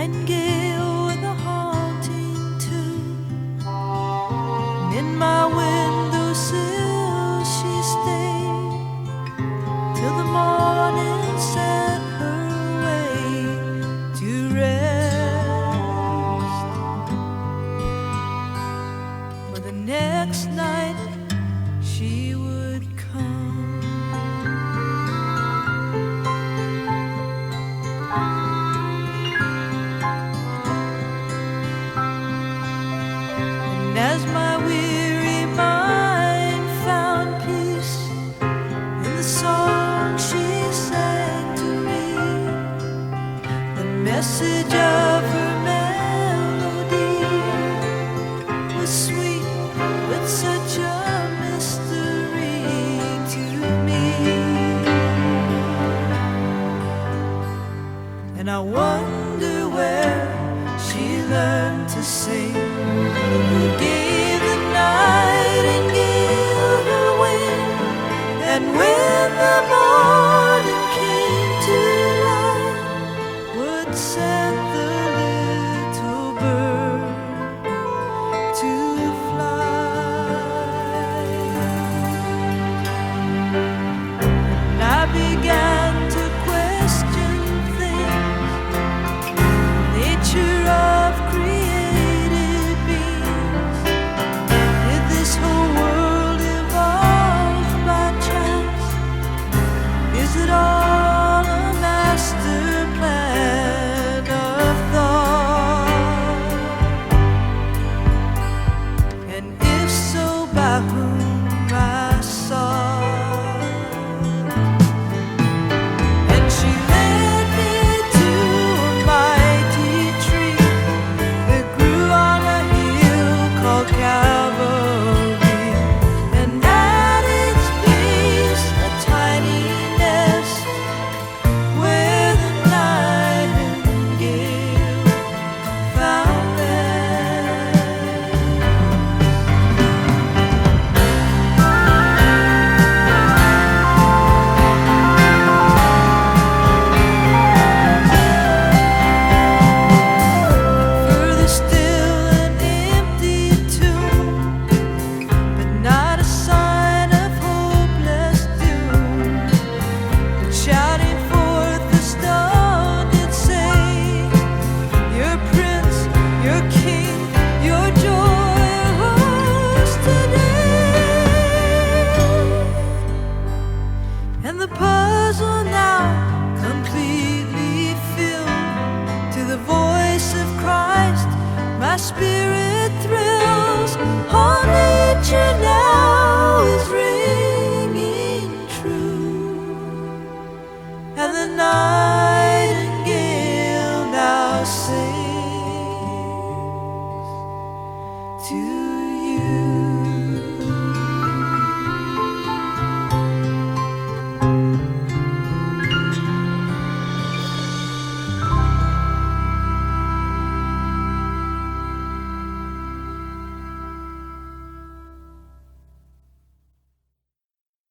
nightingale with a haunting tune. And in my windowsill she stayed till the morning set her way to rest. But the next night she would come. And as my weary mind found peace in the song she sang to me, the message of her melody was sweet with such a mystery to me. And I wonder where she learned to sing, who gave the nightingale her wing, and when the